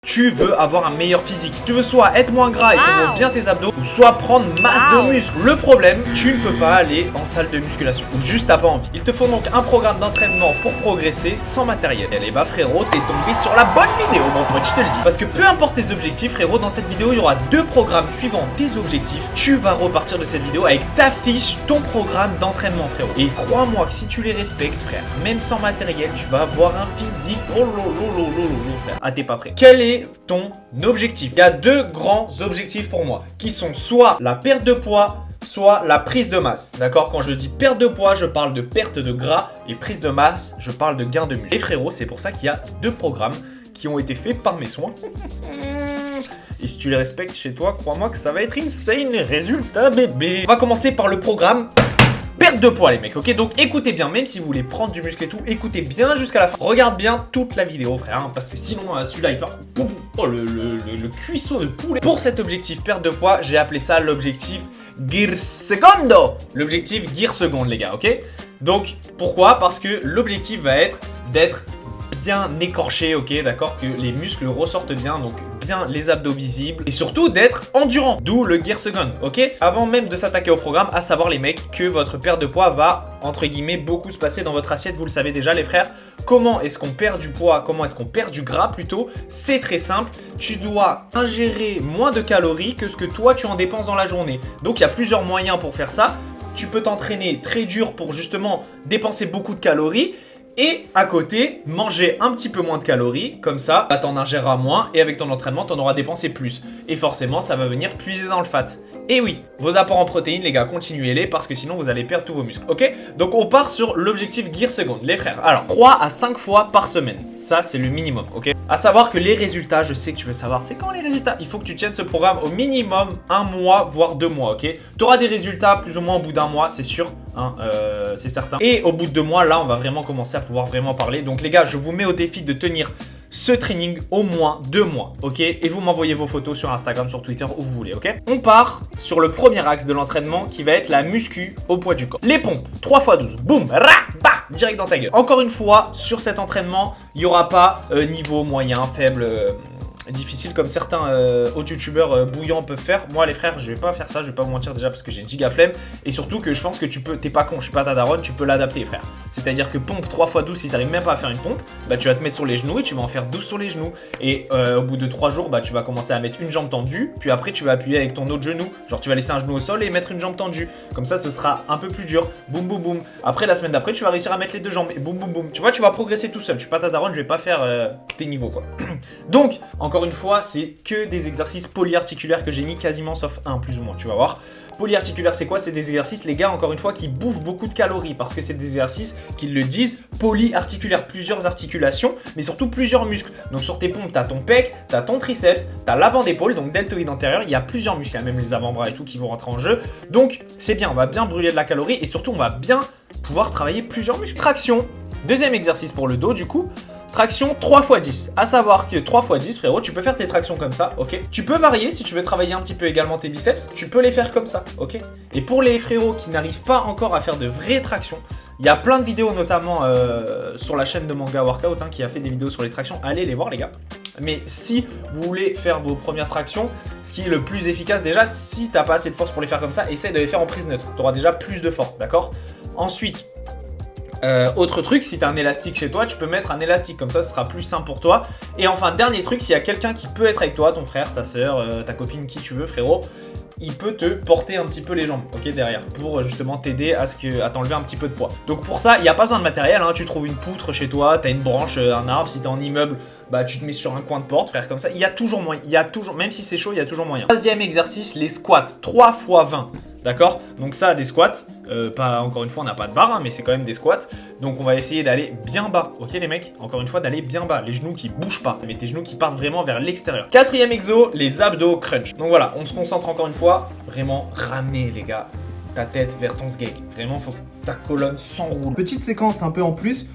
Tu veux avoir un meilleur physique. Tu veux soit être moins gras et couvrir bien tes abdos, ou soit prendre masse de muscles. Le problème, tu ne peux pas aller en salle de musculation, ou juste t'as pas envie. Il te faut donc un programme d'entraînement pour progresser sans matériel. Et bah frérot, t'es tombé sur la bonne vidéo, mon pote, je te le dis. Parce que peu importe tes objectifs, frérot, dans cette vidéo, il y aura 2 programmes suivant tes objectifs. Tu vas repartir de cette vidéo avec ta fiche, ton programme d'entraînement, frérot. Et crois-moi que si tu les respectes, frère, même sans matériel, tu vas avoir un physique. Oh lolo, frère. Ah, t'es pas prêt. Quel est ton objectif? Il y a 2 grands objectifs pour moi, qui sont soit la perte de poids, soit la prise de masse. D'accord? Quand je dis perte de poids, je parle de perte de gras, et prise de masse, je parle de gain de muscle. Et frérot, c'est pour ça qu'il y a 2 programmes qui ont été faits par mes soins. Et si tu les respectes chez toi, crois-moi que ça va être insane. Résultat, bébé. On va commencer par le programme perte de poids, les mecs, ok? Donc écoutez bien, même si vous voulez prendre du muscle et tout, écoutez bien jusqu'à la fin. Regarde bien toute la vidéo, frère, hein, parce que sinon celui-là il part. Oh, le cuisseau de poulet. Pour cet objectif perte de poids, j'ai appelé ça l'objectif Gear Secondo. L'objectif Gear Seconde, les gars, ok? Donc pourquoi? Parce que l'objectif va être d'être bien écorché, ok, d'accord, que les muscles ressortent bien, donc bien les abdos visibles, et surtout d'être endurant, d'où le Gear Second, ok. Avant même de s'attaquer au programme, à savoir les mecs, que votre perte de poids va, entre guillemets, beaucoup se passer dans votre assiette, vous le savez déjà les frères. Comment est-ce qu'on perd du poids, comment est-ce qu'on perd du gras plutôt? C'est très simple, tu dois ingérer moins de calories que ce que toi tu en dépenses dans la journée. Donc il y a plusieurs moyens pour faire ça. Tu peux t'entraîner très dur pour justement dépenser beaucoup de calories, et à côté, manger un petit peu moins de calories, comme ça, bah, t'en ingéreras moins et avec ton entraînement, t'en auras dépensé plus. Et forcément, ça va venir puiser dans le fat. Et oui, vos apports en protéines, les gars, continuez-les parce que sinon, vous allez perdre tous vos muscles, ok? Donc, on part sur l'objectif Gear Second, les frères. Alors, 3 à 5 fois par semaine. Ça, c'est le minimum, ok? À savoir que les résultats, je sais que tu veux savoir, c'est quand les résultats? Il faut que tu tiennes ce programme au minimum 1 mois, voire 2 mois, ok? T'auras des résultats plus ou moins au bout d'1 mois, c'est sûr. Hein, c'est certain. Et au bout de 2 mois, là, on va vraiment commencer à pouvoir vraiment parler. Donc les gars, je vous mets au défi de tenir ce training au moins 2 mois, ok? Et vous m'envoyez vos photos sur Instagram, sur Twitter, où vous voulez, ok? On part sur le premier axe de l'entraînement qui va être la muscu au poids du corps. Les pompes, 3 x 12, boum, ra, bah, direct dans ta gueule. Encore une fois, sur cet entraînement, il n'y aura pas niveau moyen, faible, difficile comme certains autres youtubeurs bouillants peuvent faire. Moi les frères, je vais pas faire ça, je vais pas vous mentir déjà parce que j'ai une giga flemme. Et surtout que je pense que tu peux, t'es pas con, je suis pas ta daronne, tu peux l'adapter frère. C'est-à-dire que pompe 3 x 12, si t'arrives même pas à faire une pompe, bah tu vas te mettre sur les genoux et tu vas en faire 12 sur les genoux. Et au bout de 3 jours, bah tu vas commencer à mettre une jambe tendue, puis après tu vas appuyer avec ton autre genou. Genre tu vas laisser un genou au sol et mettre une jambe tendue. Comme ça ce sera un peu plus dur. Boum boum boum. Après la semaine d'après, tu vas réussir à mettre les 2 jambes et boum boum boum. Tu vois, tu vas progresser tout seul. Je suis pas ta daronne, je vais pas faire tes niveaux quoi. Donc, encore une fois, c'est que des exercices polyarticulaires que j'ai mis quasiment sauf un plus ou moins, tu vas voir. Polyarticulaire c'est quoi? C'est des exercices les gars encore une fois qui bouffent beaucoup de calories parce que c'est des exercices qui le disent polyarticulaires, plusieurs articulations mais surtout plusieurs muscles. Donc sur tes pompes t'as ton pec, t'as ton triceps, t'as l'avant d'épaule donc deltoïde antérieur, il y a plusieurs muscles, il y a même les avant-bras et tout qui vont rentrer en jeu. Donc c'est bien, on va bien brûler de la calorie et surtout on va bien pouvoir travailler plusieurs muscles. Traction, deuxième exercice pour le dos du coup. Traction 3 x 10, à savoir que 3 x 10 frérot, tu peux faire tes tractions comme ça, ok? Tu peux varier si tu veux travailler un petit peu également tes biceps, tu peux les faire comme ça, ok? Et pour les frérots qui n'arrivent pas encore à faire de vraies tractions, il y a plein de vidéos notamment sur la chaîne de Manga Workout hein, qui a fait des vidéos sur les tractions, allez les voir les gars. Mais si vous voulez faire vos premières tractions, ce qui est le plus efficace déjà, si t'as pas assez de force pour les faire comme ça, essaye de les faire en prise neutre, tu auras déjà plus de force, d'accord? Ensuite, autre truc, si tu as un élastique chez toi, tu peux mettre un élastique, comme ça ce sera plus simple pour toi. Et enfin, dernier truc, s'il y a quelqu'un qui peut être avec toi, ton frère, ta soeur, ta copine, qui tu veux, frérot, il peut te porter un petit peu les jambes, ok, derrière, pour justement t'aider à t'enlever un petit peu de poids. Donc pour ça, il n'y a pas besoin de matériel, hein, tu trouves une poutre chez toi, tu as une branche, un arbre, si tu es en immeuble, bah tu te mets sur un coin de porte, frère, comme ça, il y a toujours moyen, même si c'est chaud, il y a toujours moyen. Troisième exercice, les squats, 3 x 20. D'accord? Donc ça, des squats, pas encore une fois, on n'a pas de barre, hein, mais c'est quand même des squats. Donc on va essayer d'aller bien bas, ok les mecs? Encore une fois, d'aller bien bas, les genoux qui bougent pas, mais tes genoux qui partent vraiment vers l'extérieur. Quatrième exo, les abdos crunch. Donc voilà, on se concentre encore une fois, vraiment ramener les gars ta tête vers ton sgeg. Vraiment, faut que ta colonne s'enroule. Petite séquence un peu en plus.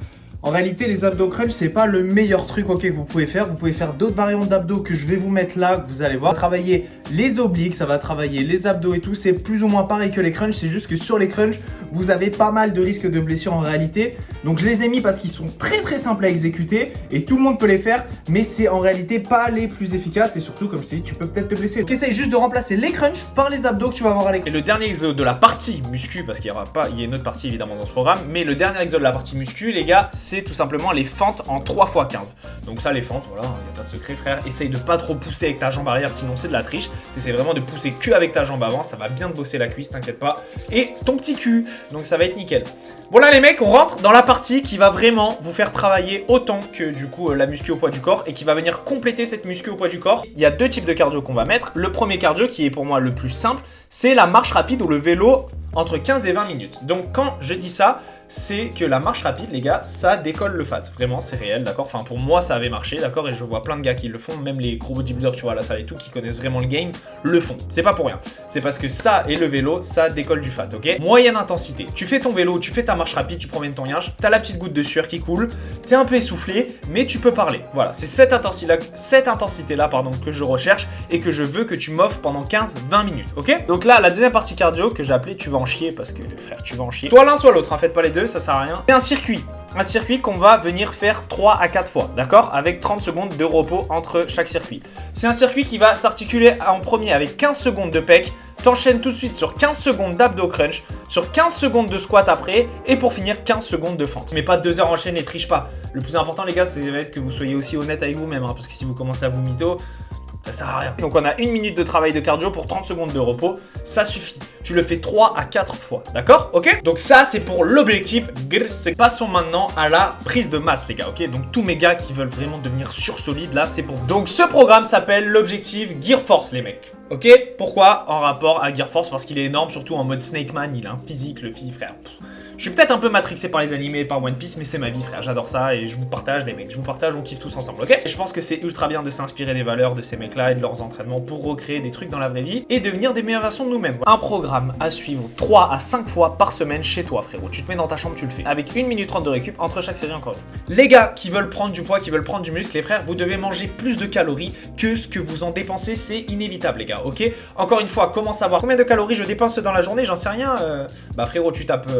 En réalité, les abdos crunch, c'est pas le meilleur truc que vous pouvez faire. Vous pouvez faire d'autres variantes d'abdos que je vais vous mettre là, que vous allez voir. Ça va travailler les obliques, ça va travailler les abdos et tout. C'est plus ou moins pareil que les crunch. C'est juste que sur les crunch, vous avez pas mal de risques de blessures en réalité. Donc je les ai mis parce qu'ils sont très très simples à exécuter et tout le monde peut les faire. Mais c'est en réalité pas les plus efficaces. Et surtout, comme je t'ai dit, tu peux peut-être te blesser. Donc essaye juste de remplacer les crunch par les abdos que tu vas avoir à l'écran. Et le dernier exo de la partie muscu, parce qu'il y aura pas, il y a une autre partie évidemment dans ce programme. Mais le dernier exo de la partie muscu, les gars, c'est tout simplement les fentes en 3x15. Donc ça, les fentes, voilà, il n'y a pas de secret, frère. Essaye de pas trop pousser avec ta jambe arrière, sinon c'est de la triche. Essaye vraiment de pousser que avec ta jambe avant, ça va bien te bosser la cuisse, t'inquiète pas. Et ton petit cul, donc ça va être nickel. Bon là les mecs, on rentre dans la partie qui va vraiment vous faire travailler autant que du coup la muscu au poids du corps et qui va venir compléter cette muscu au poids du corps. Il y a deux types de cardio qu'on va mettre. Le premier cardio qui est pour moi le plus simple, c'est la marche rapide ou le vélo entre 15 et 20 minutes. Donc quand je dis ça, c'est que la marche rapide, les gars, ça décolle le fat. Vraiment, c'est réel, d'accord? Enfin, pour moi, ça avait marché, d'accord? Et je vois plein de gars qui le font, même les gros bodybuilders, tu vois, à la salle et tout, qui connaissent vraiment le game, le font. C'est pas pour rien. C'est parce que ça et le vélo, ça décolle du fat, ok? Moyenne intensité. Tu fais ton vélo, tu fais ta marche rapide, tu promènes ton yinche, t'as la petite goutte de sueur qui coule, t'es un peu essoufflé, mais tu peux parler. Voilà, c'est cette intensité-là, pardon, que je recherche et que je veux que tu m'offres pendant 15-20 minutes, ok? Donc là, la deuxième partie cardio que j'ai appelée tu vas en chier parce que, frère, tu vas en chier. Soit l'un, soit l'autre, hein, faites pas les deux, ça sert à rien. C'est un circuit qu'on va venir faire 3 à 4 fois, d'accord? Avec 30 secondes de repos entre chaque circuit. C'est un circuit qui va s'articuler en premier avec 15 secondes de pec, t'enchaînes tout de suite sur 15 secondes d'abdos crunch, sur 15 secondes de squat après, et pour finir 15 secondes de fente. Mais pas 2 heures enchaînées, triche pas. Le plus important les gars, c'est que vous soyez aussi honnête avec vous-même, hein, parce que si vous commencez à vous mytho, ça sert à rien. Donc on a 1 minute de travail de cardio pour 30 secondes de repos, ça suffit. Tu le fais 3 à 4 fois, d'accord? Ok? Donc ça c'est pour l'objectif. Passons maintenant à la prise de masse les gars, ok? Donc tous mes gars qui veulent vraiment devenir sursolides là, c'est pour vous. Donc ce programme s'appelle l'objectif Gear Force les mecs. Ok? Pourquoi? En rapport à Gear Force, parce qu'il est énorme, surtout en mode Snake Man, il a un physique, le fille frère. Je suis peut-être un peu matrixé par les animés et par One Piece, mais c'est ma vie, frère. J'adore ça et je vous partage, les mecs. Je vous partage, on kiffe tous ensemble, ok? Et je pense que c'est ultra bien de s'inspirer des valeurs de ces mecs-là et de leurs entraînements pour recréer des trucs dans la vraie vie et devenir des meilleures versions de nous-mêmes. Un programme à suivre 3 à 5 fois par semaine chez toi, frérot. Tu te mets dans ta chambre, tu le fais. Avec 1 minute 30 de récup entre chaque série, encore une fois. Les gars qui veulent prendre du poids, qui veulent prendre du muscle, les frères, vous devez manger plus de calories que ce que vous en dépensez. C'est inévitable, les gars, ok? Encore une fois, comment savoir combien de calories je dépense dans la journée? J'en sais rien. Bah, frérot, tu tapes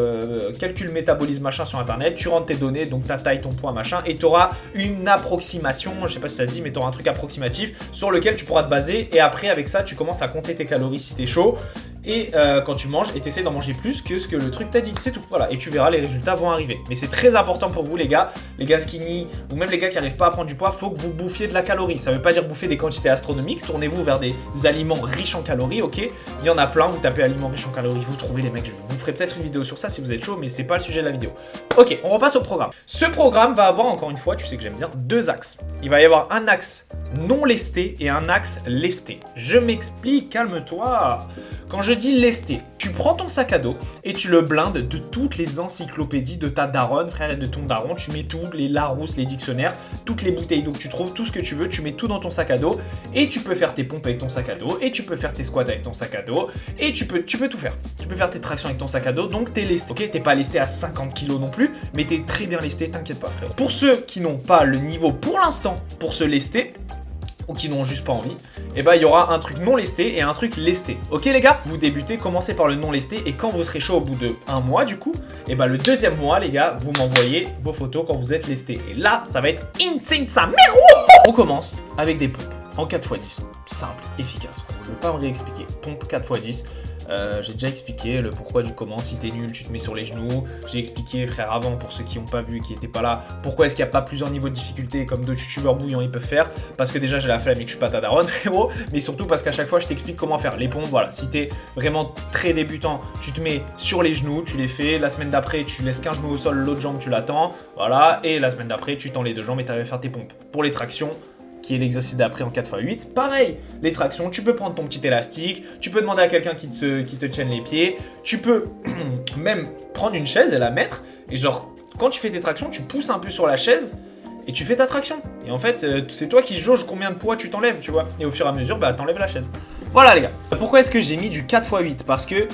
calcul métabolique machin sur internet, tu rentres tes données, donc ta taille, ton poids, machin, et tu auras une approximation, je sais pas si ça se dit, mais tu auras un truc approximatif sur lequel tu pourras te baser, et après avec ça tu commences à compter tes calories si t'es chaud, et quand tu manges, et t'essaies d'en manger plus que ce que le truc t'a dit, c'est tout, voilà, et tu verras, les résultats vont arriver. Mais c'est très important pour vous les gars skinny, ou même les gars qui n'arrivent pas à prendre du poids, faut que vous bouffiez de la calorie. Ça veut pas dire bouffer des quantités astronomiques, tournez-vous vers des aliments riches en calories, ok? Il y en a plein, vous tapez aliments riches en calories, vous trouvez les mecs, je vous ferai peut-être une vidéo sur ça si vous êtes chaud, mais c'est pas le sujet de la vidéo. Ok, on repasse au programme. Ce programme va avoir, encore une fois, tu sais que j'aime bien, 2 axes. Il va y avoir un axe non lesté et un axe lesté. Je m'explique, calme-toi. Quand je dis lesté, tu prends ton sac à dos et tu le blindes de toutes les encyclopédies de ta daronne, frère, et de ton daron. Tu mets tout, les Larousse, les dictionnaires, toutes les bouteilles d'eau que tu trouves, tout ce que tu veux, tu mets tout dans ton sac à dos et tu peux faire tes pompes avec ton sac à dos et tu peux faire tes squats avec ton sac à dos et tu peux tout faire. Tu peux faire tes tractions avec ton sac à dos, donc t'es lesté. Ok, t'es pas lesté à 50 kilos non plus, mais t'es très bien lesté, t'inquiète pas, frère. Pour ceux qui n'ont pas le niveau pour l'instant pour se lester, ou qui n'ont juste pas envie, et bah il y aura un truc non lesté et un truc lesté. Ok les gars, vous débutez, commencez par le non lesté et quand vous serez chaud au bout de 1 mois du coup, et bah le 2e mois les gars, vous m'envoyez vos photos quand vous êtes lesté. Et là, ça va être insane sa mère. On commence avec des pompes en 4x10. Simple, efficace. Je vais pas me réexpliquer. Pompe 4x10. J'ai déjà expliqué le pourquoi du comment. Si t'es nul, tu te mets sur les genoux. J'ai expliqué, frère, avant, pour ceux qui n'ont pas vu et qui n'étaient pas là, pourquoi est-ce qu'il n'y a pas plusieurs niveaux de difficulté comme d'autres youtubeurs bouillants ils peuvent faire. Parce que déjà j'ai la flemme et que je suis pas ta daronne, frérot. Mais surtout parce qu'à chaque fois je t'explique comment faire les pompes. Voilà, si t'es vraiment très débutant, tu te mets sur les genoux, tu les fais. La semaine d'après, tu laisses qu'un genou au sol, l'autre jambe tu l'attends. Voilà, et la semaine d'après, tu tends les 2 jambes et t'arrives à faire tes pompes. Pour les tractions, qui est l'exercice d'après en 4x8. Pareil, les tractions, tu peux prendre ton petit élastique, tu peux demander à quelqu'un qui te tienne les pieds, tu peux même prendre une chaise et la mettre, et genre, quand tu fais tes tractions, tu pousses un peu sur la chaise, et tu fais ta traction. Et en fait, c'est toi qui jauges combien de poids tu t'enlèves, tu vois. Et au fur et à mesure, bah, t'enlèves la chaise. Voilà les gars. Pourquoi est-ce que j'ai mis du 4x8? Parce que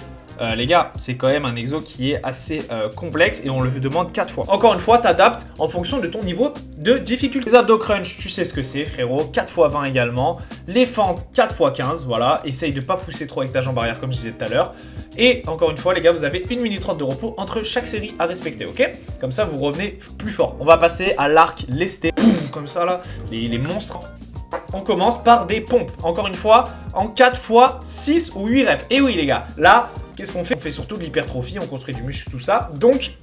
les gars, c'est quand même un exo qui est assez complexe et on le demande 4 fois. Encore une fois, t'adaptes en fonction de ton niveau de difficulté. Les abdos crunch, tu sais ce que c'est, frérot. 4 x 20 également. Les fentes, 4 x 15, voilà. Essaye de pas pousser trop avec ta jambe arrière, comme je disais tout à l'heure. Et encore une fois, les gars, vous avez 1 minute 30 de repos entre chaque série à respecter, ok? Comme ça, vous revenez plus fort. On va passer à l'arc lesté. Comme ça, là, les monstres. On commence par des pompes. Encore une fois, en 4 x 6 ou 8 reps. Et oui, les gars, là, qu'est-ce qu'on fait? On fait surtout de l'hypertrophie, on construit du muscle, tout ça. Donc,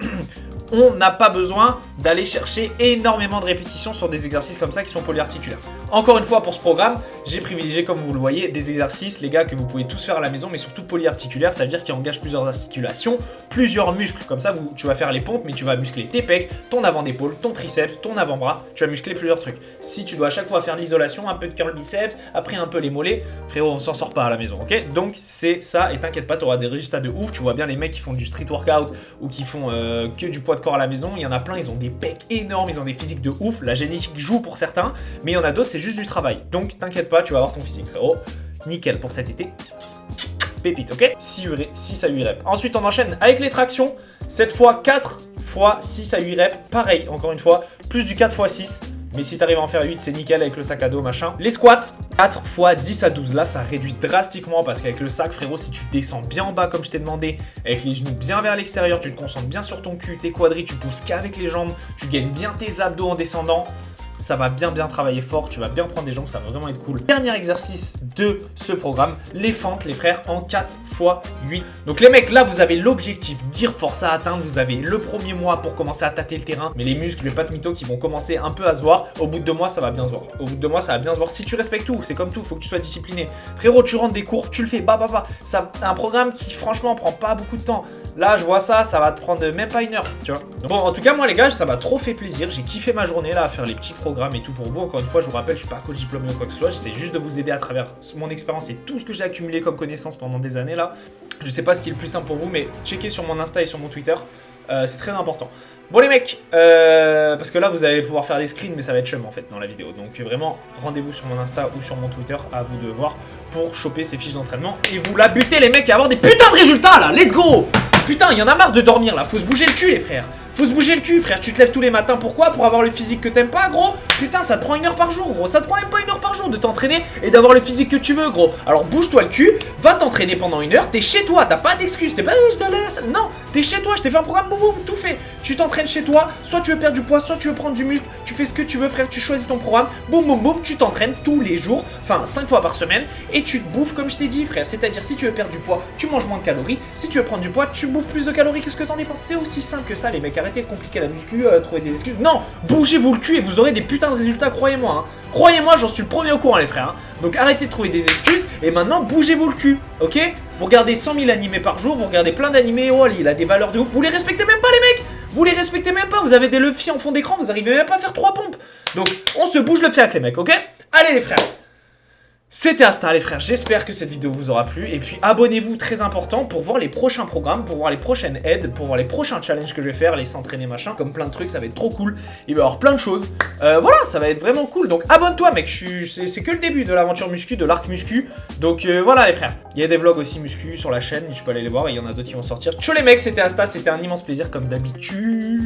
on n'a pas besoin d'aller chercher énormément de répétitions sur des exercices comme ça qui sont polyarticulaires. Encore une fois, pour ce programme, j'ai privilégié, comme vous le voyez, des exercices, les gars, que vous pouvez tous faire à la maison, mais surtout polyarticulaires. Ça veut dire qu'ils engagent plusieurs articulations, plusieurs muscles. Comme ça, tu vas faire les pompes, mais tu vas muscler tes pecs, ton avant d'épaule, ton triceps, ton avant-bras. Tu vas muscler plusieurs trucs. Si tu dois à chaque fois faire de l'isolation, un peu de curl biceps, après un peu les mollets, frérot, on s'en sort pas à la maison, ok? Donc, c'est ça, et t'inquiète pas, tu auras des résultats de ouf. Tu vois bien les mecs qui font du street workout ou qui font que du poids de corps à la maison. Il y en a plein, ils ont des pecs énormes, ils ont des physiques de ouf. La génétique joue pour certains, mais il y en a d'autres, c'est juste du travail. Donc, t'inquiète pas, tu vas avoir ton physique, frérot. Nickel pour cet été. Pépite, ok? 6 à 8 reps. Ensuite, on enchaîne avec les tractions. Cette fois, 4 fois 6 à 8 reps. Pareil, encore une fois, plus du 4 x 6. Mais si t'arrives à en faire 8, c'est nickel avec le sac à dos, machin. Les squats, 4 x 10 à 12. Là, ça réduit drastiquement parce qu'avec le sac, frérot, si tu descends bien en bas comme je t'ai demandé, avec les genoux bien vers l'extérieur, tu te concentres bien sur ton cul, tes quadris, tu pousses qu'avec les jambes, tu gagnes bien tes abdos en descendant. Ça va bien travailler fort, tu vas bien prendre des jambes, ça va vraiment être cool. Dernier exercice de ce programme, les fentes, les frères, en 4 x 8. Donc les mecs, là, vous avez l'objectif dire force à atteindre. Vous avez le premier mois pour commencer à tâter le terrain, mais les muscles, les pattes mytho qui vont commencer un peu à se voir. Au bout de 2 mois, ça va bien se voir. Au bout de 2 mois, ça va bien se voir. Si tu respectes tout, c'est comme tout, faut que tu sois discipliné. Frérot, tu rentres des cours, tu le fais, bah. Ça, un programme qui, franchement, prend pas beaucoup de temps. Là, je vois ça va te prendre même pas 1 heure, tu vois. Donc, bon, en tout cas, moi, les gars, ça m'a trop fait plaisir. J'ai kiffé ma journée, là, à faire les petits programmes et tout pour vous. Encore une fois, je vous rappelle, je suis pas coach diplômé ou quoi que ce soit. J'essaie juste de vous aider à travers mon expérience et tout ce que j'ai accumulé comme connaissances pendant des années, là. Je sais pas ce qui est le plus simple pour vous, mais checkez sur mon Insta et sur mon Twitter. C'est très important. Bon les mecs, parce que là vous allez pouvoir faire des screens, mais ça va être chum en fait dans la vidéo. Donc vraiment, rendez-vous sur mon Insta ou sur mon Twitter, à vous de voir, pour choper ces fiches d'entraînement et vous la buter les mecs et avoir des putains de résultats là. Let's go! Putain, il y en a marre de dormir là, faut se bouger le cul les frères. Faut se bouger le cul, frère. Tu te lèves tous les matins, pourquoi? Pour avoir le physique que t'aimes pas, gros? Putain, ça te prend 1 heure par jour, gros. Ça te prend même pas 1 heure par jour de t'entraîner et d'avoir le physique que tu veux, gros. Alors bouge-toi le cul, va t'entraîner pendant 1 heure. T'es chez toi, t'as pas d'excuses. T'es pas, je dois aller à la salle. Non, t'es chez toi. Je t'ai fait un programme, boum, tout fait. Tu t'entraînes chez toi. Soit tu veux perdre du poids, soit tu veux prendre du muscle. Tu fais ce que tu veux, frère. Tu choisis ton programme. Boum. Tu t'entraînes tous les jours, enfin 5 fois par semaine, et tu te bouffes comme je t'ai dit, frère. C'est-à-dire, si tu veux perdre du poids, tu manges moins de calories. Si tu veux prendre du poids, tu bouffes plus de calories que ce que t'en dépenses. C'est aussi simple que ça, les mecs. Arrêtez de compliquer la muscu, trouver des excuses. Non, bougez-vous le cul et vous aurez des putains de résultats, croyez-moi. Hein. Croyez-moi, j'en suis le premier au courant, les frères. Hein. Donc arrêtez de trouver des excuses et maintenant bougez-vous le cul, ok? Vous regardez 100 000 animés par jour, vous regardez plein d'animés, oh, il a des valeurs de ouf. Vous les respectez même pas, les mecs. Vous les respectez même pas. Vous avez des leviers en fond d'écran, vous arrivez même pas à faire 3 pompes. Donc on se bouge le fiac, les mecs, ok? Allez, les frères. C'était Asta les frères, j'espère que cette vidéo vous aura plu et puis abonnez-vous, très important, pour voir les prochains programmes, pour voir les prochaines aides, pour voir les prochains challenges que je vais faire, les s'entraîner machin, comme plein de trucs, ça va être trop cool, il va y avoir plein de choses, voilà, ça va être vraiment cool, donc abonne-toi mec, c'est que le début de l'aventure muscu, de l'arc muscu, donc voilà les frères, il y a des vlogs aussi muscu sur la chaîne, tu peux aller les voir et il y en a d'autres qui vont sortir. Ciao les mecs, c'était Asta, c'était un immense plaisir comme d'habitude.